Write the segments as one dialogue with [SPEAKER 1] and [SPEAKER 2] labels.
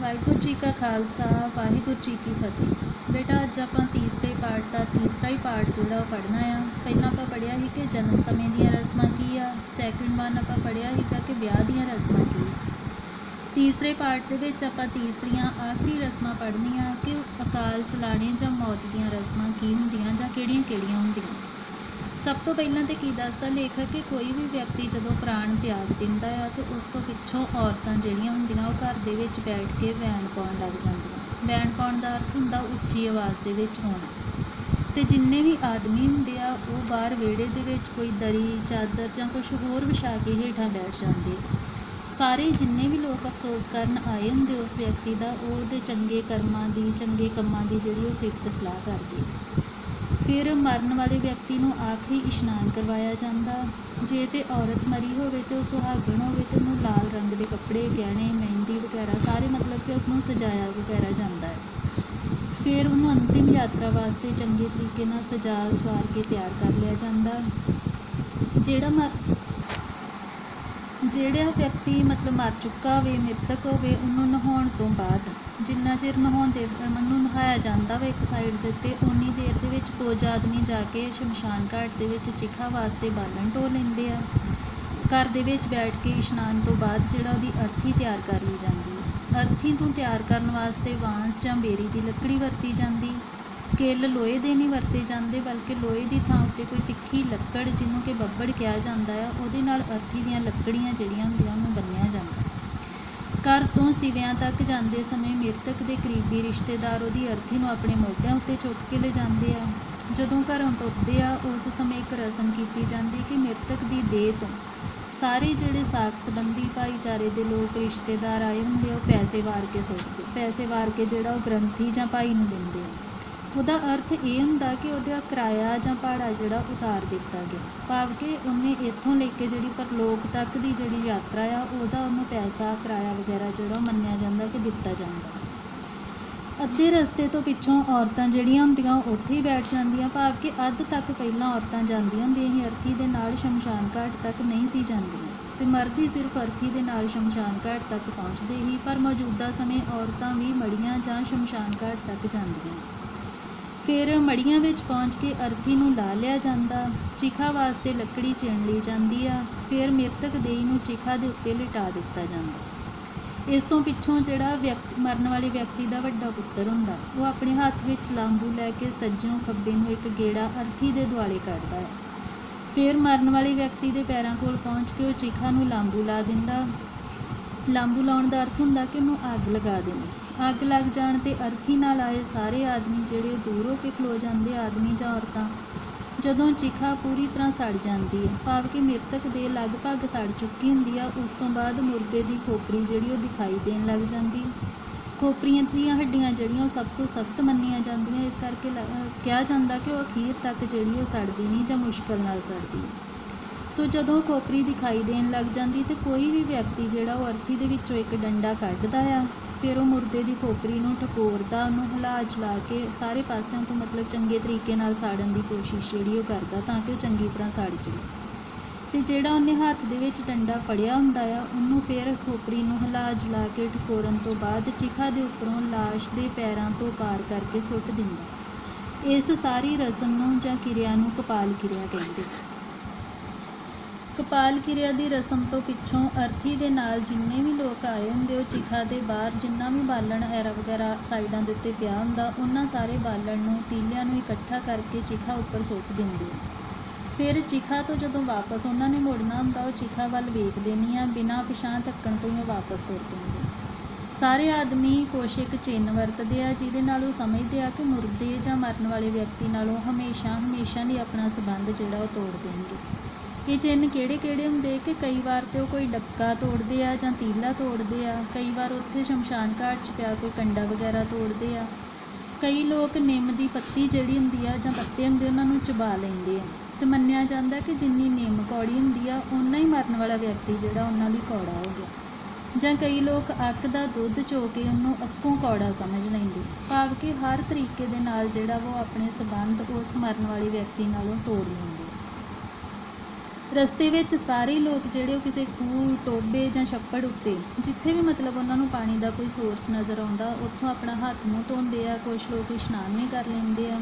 [SPEAKER 1] वाहिगुरू जी का खालसा वाहिगुरू जी की फतेह। बेटा अज आप तीसरे पाठ का तीसरा ही पाठ जोड़ा पढ़ना आ। पहला आप पढ़िया ही कि जन्म समय दी रस्मां की आ। सैकेंड वन आप पढ़िया ही कि ब्याह दी रस्मां की। तीसरे पाठ दे विच आपां तीसरियां आखिरी रस्मां पढ़नियां कि अकाल चलाने जां मौत दी रस्मां की हुंदियां जां किहड़ियां-किहड़ियां हुंदियां। सब तो पहलां तो की दसदा लेखक कि कोई भी व्यक्ति जदों प्राण त्याग दिंदा है तो उस तो पिछों औरतां जिहड़ियां हुंदियां वो घर दे विच बैठ के वैन पाउण लग जांदियां। वैन पाउण दा अर्थ हुंदा उच्ची आवाज़ दे विच होना। ते जिन्ने भी आदमी हुंदे आ वो बाहर विहड़े दे विच कोई दरी चादर जां कुछ होर विछा के हेठां बैठ जांदे। सारे जिन्ने भी लोग अफसोस करन आए हुंदे उस व्यक्ति दा ਉਹਦੇ चंगे कर्मां दी चंगे कंमां दी जिहड़ी वो सिफत सलाह करदे। फिर मਰਨ वाले व्यक्ति ਨੂੰ आखिरी इशनान करवाया जाता। जे तो औरत मरी होवे तो सुहागण होवे तो उन्होंने लाल रंग के कपड़े गहने मेहंदी वगैरह सारे मतलब कि उसनों सजाया वगैरह जाता है। फिर उन्होंने अंतिम यात्रा वास्ते चंगे तरीके नाल सजा सवार के तैयार कर लिया जाता। ਜਿਹੜਾ व्यक्ति मतलब मर चुका हो मृतक होवे उन्होंने नहाउण तो बाद जिन्ना चिर नहाउंदे उन्होंने नहाया जाता वा एक साइड के उत्ते उन्नी देर दे विच कुछ आदमी जाके शमशान घाट दे विच चिखा वास्ते बालन ढो लैंदे आ। घर दे विच बैठ के इशनान तो बाद जिहड़ा उहदी अर्थी तैयार कर ली जाती है। अर्थी नूं तैयार करन वास्ते बांस जां बेरी की लकड़ी वरती जाती। किल लोहे दे नहीं वरते जाते बल्कि लोहे की थां उत्ते कोई तिखी लक्कड़ जिन्हों कि बब्बड़ कहा जाता है उहदे नाल अर्थी दीयां लकड़ियां जिहड़ियां हुंदियां उहनूं बन्निया जाता। घर तो सिवियां तक जाते समय मृतक के करीबी रिश्तेदार उहदी अर्थी नूं अपने मोढियां उत्ते चुक के ले जाते आ। जदों घरों तुरदे आ उस समय एक रस्म की जाती कि मृतक की देह तो सारे जिहड़े साक संबंधी भाईचारे के लोग रिश्तेदार आए हुंदे वो पैसे वार के सुटदे। पैसे वार के जिहड़ा वो ग्रंथी जां भाई नूं दिंदे। ਉਹਦਾ अर्थ ये ਹੁੰਦਾ कि ਉਹਦਾ किराया ਜਾਂ भाड़ा ਜਿਹੜਾ उतार दिता गया भाव कि उन्हें इत्थों लेके जी परलोक तक की जी यात्रा आ ਉਹਦਾ ਉਹਨੂੰ पैसा किराया वगैरह ਜਿਹੜਾ ਮੰਨਿਆ ਜਾਂਦਾ कि दिता जाता। ਅੱਧੇ ਰਸਤੇ ਤੋਂ ਪਿੱਛੋਂ ਔਰਤਾਂ ਜਿਹੜੀਆਂ ਹੁੰਦੀਆਂ ਉੱਥੇ ਹੀ ਬੈਠ ਜਾਂਦੀਆਂ ਭਾਵ ਕਿ ਅੱਧ ਤੱਕ ਪਹਿਲਾਂ ਔਰਤਾਂ ਜਾਂਦੀਆਂ ਹੁੰਦੀਆਂ ਸੀ ਅਰਥੀ ਦੇ ਨਾਲ ਸ਼ਮਸ਼ਾਨ ਘਾਟ ਤੱਕ ਨਹੀਂ ਸੀ ਜਾਂਦੀਆਂ ਤੇ ਮਰਦ ਹੀ ਸਿਰਫ ਅਰਥੀ ਦੇ ਨਾਲ ਸ਼ਮਸ਼ਾਨ ਘਾਟ ਤੱਕ ਪਹੁੰਚਦੇ ਹੀ। ਪਰ ਮੌਜੂਦਾ ਸਮੇਂ ਔਰਤਾਂ ਵੀ ਮੜੀਆਂ ਜਾਂ ਸ਼ਮਸ਼ਾਨ ਘਾਟ ਤੱਕ ਜਾਂਦੀਆਂ। फिर मड़ियां विच पहुँच के अर्थी नूं ला लिया जाता। चिखा वास्ते लकड़ी चीण ली जाती आ। फिर मृतक देह नूं चिखा दे उत्ते लिटा दिता जाता। इस तो पिछों जिहड़ा मरन वाले व्यक्ति का वड्डा पुत्तर हुंदा वो अपने हत्थ विच लांबू लैके सज्जों खब्बे नूं एक गेड़ा अर्थी दे दुआले कढदा है। फिर मरन वाले व्यक्ति के पैरों कोल पहुँच के वो चिखा नूं लांबू ला दिंदा। लांबू लाउण दा अर्थ हुंदा कि उहनूं अग लगा देनी। अग लग जाण ते अर्थी नाल आए सारे आदमी जिहड़े दूर हो के खलो जाते आदमी जां औरतां जदों चिखा पूरी तरह सड़ जाती है भाव कि मृतक दे लगभग सड़ चुकी हुंदी आ। उस तो बाद मुर्दे की खोपरी जिहड़ी वो दिखाई देण लग जाती। खोपरियां दीयां हड्डियां जिहड़ियां सब तो सख्त मन्नियां जांदियां इस करके कहा जाता कि वो अखीर तक जिहड़ी वो सड़दी नहीं जां मुश्किल नाल सड़दी। सो जदों खोपरी दिखाई देण लग जाती तो कोई भी व्यक्ति जिहड़ा वो अर्थी दे विचों एक डंडा कढदा आ। फिर वो मुर्दे की खोपरी नूं ठकोरदा उन्होंने हिला चला के सारे पासों तो मतलब चंगे तरीके नाल साड़न की कोशिश जिहड़ी वो करदा तां कि वो चंगी तरह सड़ जाए। तो जिहड़ा उन्हें हत्थ दे विच डंडा फड़िया हुंदा आ उन्होंने फिर खोपरी नूं हिला जुला के ठकोरन तो बाद चिखा दे उपरों लाश दे पैरां तो पार करके सुੱਟ दिंदा। इस सारी रस्म नूं जां किरिया नूं कपाल किरिया कहंदे। कपाल किरिया की रस्म तो पिछों अर्थी दे नाल जिन्ने भी लोग आए होंदे चिखा दे बाहर जिन्ना भी बालन ऐरा वगैरह साइडों के उत्ते पिया हुंदा उन्हां सारे बालन नूं तीलियां नूं इकट्ठा करके चिखा उपर सुੱਟ दिंदे। फिर चिखा तो जदों वापस उन्होंने मुड़ना हुंदा वो चिखा वल वेखदे नहीं आ बिना पछाण तक्कण तो ही वापस तुर पैंदे। सारे आदमी कुछ एक चिन्ह वरतदे आ जिहदे नाल वो समझदे आ कि मुर्दे जां मरन वाले व्यक्ति नालों हमेशा ही अपना संबंध जिहड़ा वो तोड़ देणगे। ये चिन्ह किहड़े हुंदे कि कई बार तो कोई डक्का तोड़ते आ जां तीला तोड़ते आ। कई बार उत्थे शमशान घाट च पिया कोई कंडा वगैरह तोड़ते आ। कई लोग निम की पत्ती जिहड़ी हुंदी आ जां पत्ते हुंदे उन्हां नूं चबा लैंदे आ। तो मन्निया जाता कि जिन्नी निम कौड़ी हुंदी आ उन्ना ही मरन वाला व्यक्ति जिहड़ा उन्हां लई कौड़ा हो गया। जां कई लोग अक दा दुੱਧ चो के उन्होंने अक्कों कौड़ा समझ लैंदे भाव कि हर तरीके दे नाल जिहड़ा वो अपने संबंध उस मरन वाले व्यक्ति नालों तोड़ लैंदे। ਰਸਤੇ ਵਿੱਚ ਸਾਰੇ ਲੋਕ ਜਿਹੜੇ ਉਹ ਕਿਸੇ ਖੂਹ, ਟੋਭੇ ਜਾਂ ਛੱਪੜ ਉੱਤੇ ਜਿੱਥੇ ਵੀ ਮਤਲਬ ਉਹਨਾਂ ਨੂੰ ਪਾਣੀ ਦਾ ਕੋਈ ਸੋਰਸ ਨਜ਼ਰ ਆਉਂਦਾ ਉੱਥੋਂ ਆਪਣਾ ਹੱਥ ਮੂੰਹ ਧੋਂਦੇ ਆ। ਕੁਛ ਲੋਕ ਇਸ਼ਨਾਨ ਵੀ ਕਰ ਲੈਂਦੇ ਆ।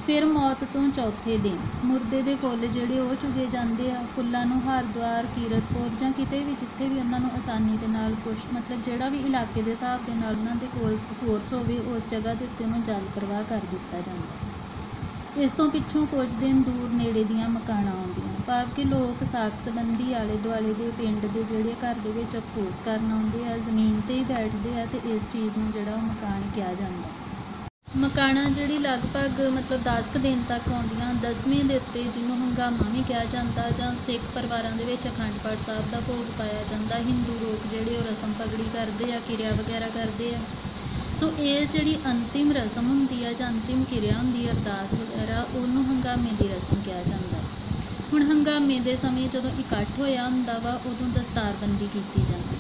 [SPEAKER 1] ਫਿਰ ਮੌਤ ਤੋਂ ਚੌਥੇ ਦਿਨ ਮੁਰਦੇ ਦੇ ਫੁੱਲ ਜਿਹੜੇ ਉਹ ਚੁਗੇ ਜਾਂਦੇ ਆ। ਫੁੱਲਾਂ ਨੂੰ ਹਰਿਦੁਆਰ, ਕੀਰਤਪੁਰ ਜਾਂ ਕਿਤੇ ਵੀ ਜਿੱਥੇ ਵੀ ਉਹਨਾਂ ਨੂੰ ਆਸਾਨੀ ਦੇ ਨਾਲ ਕੁਛ ਮਤਲਬ ਜਿਹੜਾ ਵੀ ਇਲਾਕੇ ਦੇ ਹਿਸਾਬ ਦੇ ਨਾਲ ਉਹਨਾਂ ਦੇ ਕੋਲ ਸੋਰਸ ਹੋਵੇ ਉਸ ਜਗ੍ਹਾ ਦੇ ਉੱਤੇ ਉਹਨੂੰ ਜਲ ਪ੍ਰਵਾਹ ਕਰ ਦਿੱਤਾ ਜਾਂਦਾ। ਇਸ ਤੋਂ ਪਿੱਛੋਂ ਕੁਝ ਦਿਨ ਦੂਰ ਨੇੜੇ ਦੀਆਂ ਮਕਾਨਾਂ ਆਉਂਦੀਆਂ, ਭਾਵ ਕਿ ਲੋਕ ਸਾਕ ਸੰਬੰਧੀ ਆਲੇ ਦੁਆਲੇ ਦੇ ਪਿੰਡ ਦੇ ਜਿਹੜੇ ਘਰ ਦੇ ਵਿੱਚ ਅਫਸੋਸ ਕਰਨ ਆਉਂਦੇ ਆ, ਜ਼ਮੀਨ 'ਤੇ ਹੀ ਬੈਠਦੇ ਆ ਅਤੇ ਇਸ ਚੀਜ਼ ਨੂੰ ਜਿਹੜਾ ਉਹ ਮਕਾਨ ਕਿਹਾ ਜਾਂਦਾ। ਮਕਾਣਾ ਜਿਹੜੀ ਲਗਭਗ ਮਤਲਬ 10 ਕੁ ਦਿਨ ਤੱਕ ਆਉਂਦੀਆਂ। 10ਵੇਂ ਦੇ ਉੱਤੇ ਜਿਹਨੂੰ ਹੰਗਾਮਾ ਵੀ ਕਿਹਾ ਜਾਂਦਾ ਜਾਂ ਸਿੱਖ ਪਰਿਵਾਰਾਂ ਦੇ ਵਿੱਚ ਅਖੰਡ ਪਾਠ ਸਾਹਿਬ ਦਾ ਭੋਗ ਪਾਇਆ ਜਾਂਦਾ। ਹਿੰਦੂ ਲੋਕ ਜਿਹੜੇ ਉਹ ਰਸਮ ਪਗੜੀ ਕਰਦੇ ਆ, ਕਿਰਿਆ ਵਗੈਰਾ ਕਰਦੇ ਆ। ਸੋ ਇਹ ਜਿਹੜੀ ਅੰਤਿਮ ਰਸਮ ਹੁੰਦੀ ਆ ਜਾਂ ਅੰਤਿਮ ਕਿਰਿਆ ਹੁੰਦੀ ਆ, ਅਰਦਾਸ ਵਗੈਰਾ, ਉਹਨੂੰ ਹੰਗਾਮੇ ਦੀ ਰਸਮ ਕਿਹਾ ਜਾਂਦਾ। ਹੁਣ ਹੰਗਾਮੇ ਦੇ ਸਮੇਂ ਜਦੋਂ ਇਕੱਠ ਹੋਇਆ ਹੁੰਦਾ ਵਾ ਉਦੋਂ ਦਸਤਾਰਬੰਦੀ ਕੀਤੀ ਜਾਂਦੀ।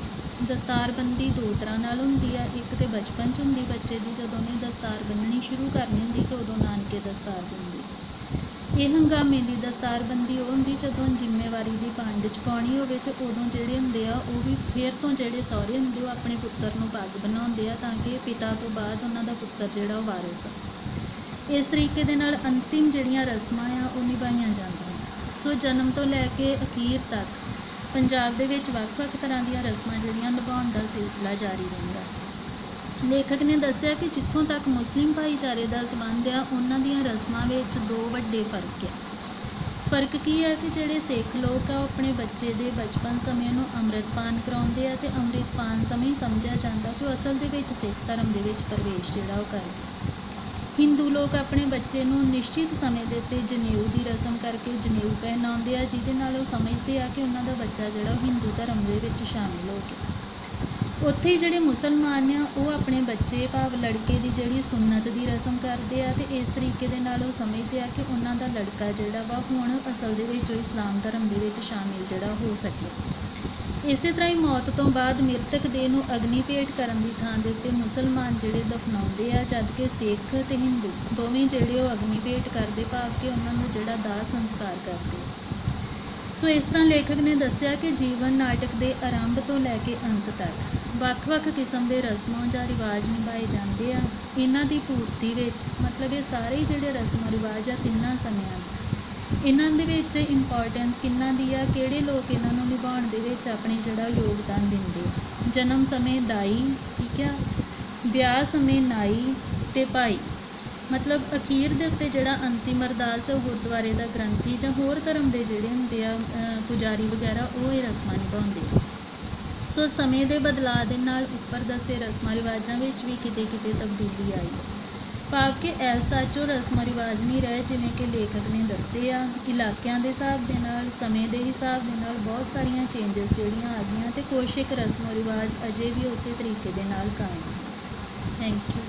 [SPEAKER 1] ਦਸਤਾਰਬੰਦੀ ਦੋ ਤਰ੍ਹਾਂ ਨਾਲ ਹੁੰਦੀ ਆ। ਇੱਕ ਤਾਂ ਬਚਪਨ 'ਚ ਹੁੰਦੀ ਬੱਚੇ ਦੀ, ਜਦੋਂ ਉਹਨੇ ਦਸਤਾਰ ਬੰਨ੍ਹਣੀ ਸ਼ੁਰੂ ਕਰਨੀ ਹੁੰਦੀ ਤਾਂ ਉਦੋਂ ਨਾਨਕੇ ਦਸਤਾਰ ਦਿੰਦੇ। ਇਹ ਹੰਗਾਮੇ ਦੀ ਦਸਤਾਰਬੰਦੀ ਉਹ ਹੁੰਦੀ ਜਦੋਂ ਜ਼ਿੰਮੇਵਾਰੀ ਦੀ ਪੰਡ 'ਚ ਪਾਉਣੀ ਹੋਵੇ ਅਤੇ ਉਦੋਂ ਜਿਹੜੇ ਹੁੰਦੇ ਆ ਉਹ ਵੀ ਫਿਰ ਤੋਂ ਜਿਹੜੇ ਸਹੁਰੇ ਹੁੰਦੇ ਉਹ ਆਪਣੇ ਪੁੱਤਰ ਨੂੰ ਪੱਗ ਬਣਾਉਂਦੇ ਆ ਤਾਂ ਕਿ ਪਿਤਾ ਤੋਂ ਬਾਅਦ ਉਹਨਾਂ ਦਾ ਪੁੱਤਰ ਜਿਹੜਾ ਉਹ ਵਾਰਿਸ ਆ। ਇਸ ਤਰੀਕੇ ਦੇ ਨਾਲ ਅੰਤਿਮ ਜਿਹੜੀਆਂ ਰਸਮਾਂ ਆ ਉਹ ਨਿਭਾਈਆਂ ਜਾਂਦੀਆਂ। ਸੋ ਜਨਮ ਤੋਂ ਲੈ ਕੇ ਅਖੀਰ ਤੱਕ ਪੰਜਾਬ ਦੇ ਵਿੱਚ ਵੱਖ-ਵੱਖ ਤਰ੍ਹਾਂ ਦੀਆਂ ਰਸਮਾਂ ਜਿਹੜੀਆਂ ਨਿਭਾਉਣ ਦਾ ਸਿਲਸਿਲਾ ਜਾਰੀ ਰਹਿੰਦਾ। ਲੇਖਕ ਨੇ ਦੱਸਿਆ ਕਿ ਜਿੱਥੋਂ ਤੱਕ ਮੁਸਲਿਮ ਭਾਈਚਾਰੇ ਦਾ ਸੰਬੰਧ ਆ ਉਹਨਾਂ ਦੀਆਂ ਰਸਮਾਂ ਵਿੱਚ ਦੋ ਵੱਡੇ ਫਰਕ ਆ। ਫਰਕ ਕੀ ਹੈ ਕਿ ਜਿਹੜੇ ਸਿੱਖ ਲੋਕ ਆ ਉਹ ਆਪਣੇ ਬੱਚੇ ਦੇ ਬਚਪਨ ਸਮੇਂ ਨੂੰ ਅੰਮ੍ਰਿਤਪਾਨ ਕਰਾਉਂਦੇ ਆ ਅਤੇ ਅੰਮ੍ਰਿਤਪਾਨ ਸਮੇਂ ਸਮਝਿਆ ਜਾਂਦਾ ਕਿ ਉਹ ਅਸਲ ਦੇ ਵਿੱਚ ਸਿੱਖ ਧਰਮ ਦੇ ਵਿੱਚ ਪ੍ਰਵੇਸ਼ ਜਿਹੜਾ ਉਹ ਕਰਦੇ। ਹਿੰਦੂ ਲੋਕ ਆਪਣੇ ਬੱਚੇ ਨੂੰ ਨਿਸ਼ਚਿਤ ਸਮੇਂ ਦੇ ਉੱਤੇ ਜਨੇਊ ਦੀ ਰਸਮ ਕਰਕੇ ਜਨੇਊ ਪਹਿਨਾਉਂਦੇ ਆ, ਜਿਹਦੇ ਨਾਲ ਉਹ ਸਮਝਦੇ ਆ ਕਿ ਉਹਨਾਂ ਦਾ ਬੱਚਾ ਜਿਹੜਾ ਉਹ ਹਿੰਦੂ ਧਰਮ ਦੇ ਵਿੱਚ ਸ਼ਾਮਿਲ ਹੋ ਗਿਆ। ਉੱਥੇ ਹੀ ਜਿਹੜੇ ਮੁਸਲਮਾਨ ਆ ਉਹ ਆਪਣੇ ਬੱਚੇ ਭਾਵ ਲੜਕੇ ਦੀ ਜਿਹੜੀ ਸੁੰਨਤ ਦੀ ਰਸਮ ਕਰਦੇ ਆ ਅਤੇ ਇਸ ਤਰੀਕੇ ਦੇ ਨਾਲ ਉਹ ਸਮਝਦੇ ਆ ਕਿ ਉਹਨਾਂ ਦਾ ਲੜਕਾ ਜਿਹੜਾ ਵਾ ਹੁਣ ਅਸਲ ਦੇ ਵਿੱਚ ਉਹ ਇਸਲਾਮ ਧਰਮ ਦੇ ਵਿੱਚ ਸ਼ਾਮਿਲ ਜਿਹੜਾ ਹੋ ਸਕੇ। ਇਸੇ ਤਰ੍ਹਾਂ ਹੀ ਮੌਤ ਤੋਂ ਬਾਅਦ ਮ੍ਰਿਤਕ ਦੇਹ ਨੂੰ ਅਗਨੀ ਭੇਟ ਕਰਨ ਦੀ ਥਾਂ ਦੇ ਉੱਤੇ ਮੁਸਲਮਾਨ ਜਿਹੜੇ ਦਫਨਾਉਂਦੇ ਆ, ਜਦ ਕਿ ਸਿੱਖ ਅਤੇ ਹਿੰਦੂ ਦੋਵੇਂ ਜਿਹੜੇ ਉਹ ਅਗਨੀ ਭੇਟ ਕਰਦੇ ਭਾਵ ਕਿ ਉਹਨਾਂ ਨੂੰ ਜਿਹੜਾ ਦਾਹ ਸੰਸਕਾਰ ਕਰਦੇ। ਸੋ ਇਸ ਤਰ੍ਹਾਂ ਲੇਖਕ ਨੇ ਦੱਸਿਆ ਕਿ ਜੀਵਨ ਨਾਟਕ ਦੇ ਆਰੰਭ ਤੋਂ ਲੈ ਕੇ ਅੰਤ ਤੱਕ ਵੱਖ-ਵੱਖ ਕਿਸਮ ਦੇ ਰਸਮਾਂ ਜਾਂ ਰਿਵਾਜ ਨਿਭਾਏ ਜਾਂਦੇ ਆ। ਇਹਨਾਂ ਦੀ ਪੂਰਤੀ ਵਿੱਚ ਮਤਲਬ ਇਹ ਸਾਰੇ ਜਿਹੜੇ ਰਸਮਾਂ ਰਿਵਾਜ ਆ ਤਿੰਨਾਂ ਸਮਿਆਂ ਦੇ, ਇਹਨਾਂ ਦੇ ਵਿੱਚ ਇੰਪੋਰਟੈਂਸ ਕਿੰਨਾਂ ਦੀ ਆ, ਕਿਹੜੇ ਲੋਕ ਇਹਨਾਂ ਨੂੰ ਨਿਭਾਉਣ ਦੇ ਵਿੱਚ ਆਪਣੇ ਜਿਹੜਾ ਯੋਗਦਾਨ ਦਿੰਦੇ। ਜਨਮ ਸਮੇਂ ਦਾਈ, ਠੀਕ ਆ, ਵਿਆਹ ਸਮੇਂ ਨਾਈ ਅਤੇ ਭਾਈ, ਮਤਲਬ ਅਖੀਰ ਦੇ ਉੱਤੇ ਜਿਹੜਾ ਅੰਤਿਮ ਅਰਦਾਸ ਉਹ ਗੁਰਦੁਆਰੇ ਦਾ ਗ੍ਰੰਥੀ ਜਾਂ ਹੋਰ ਧਰਮ ਦੇ ਜਿਹੜੇ ਹੁੰਦੇ ਆ ਪੁਜਾਰੀ ਵਗੈਰਾ ਉਹ ਇਹ ਰਸਮਾਂ ਨਿਭਾਉਂਦੇ। ਸੋ ਸਮੇਂ ਦੇ ਬਦਲਾਅ ਦੇ ਨਾਲ ਉੱਪਰ ਦੱਸੇ ਰਸਮਾਂ ਰਿਵਾਜਾਂ ਵਿੱਚ ਵੀ ਕਿਤੇ ਤਬਦੀਲੀ ਆਈ, ਭਾਵ ਕਿ ਐਸਾ ਜੋ ਰਸਮਾਂ ਰਿਵਾਜ ਨਹੀਂ ਰਹੇ ਜਿਵੇਂ ਕਿ ਲੇਖਕ ਨੇ ਦੱਸੇ ਆ। ਇਲਾਕਿਆਂ ਦੇ ਹਿਸਾਬ ਦੇ ਨਾਲ, ਸਮੇਂ ਦੇ ਹਿਸਾਬ ਦੇ ਨਾਲ ਬਹੁਤ ਸਾਰੀਆਂ ਚੇਂਜਸ ਜਿਹੜੀਆਂ ਆ ਗਈਆਂ ਅਤੇ ਕੁਛ ਇੱਕ ਰਸਮੋ ਰਿਵਾਜ ਅਜੇ ਵੀ ਉਸੇ ਤਰੀਕੇ ਦੇ ਨਾਲ ਕਾਇਮ। Thank you.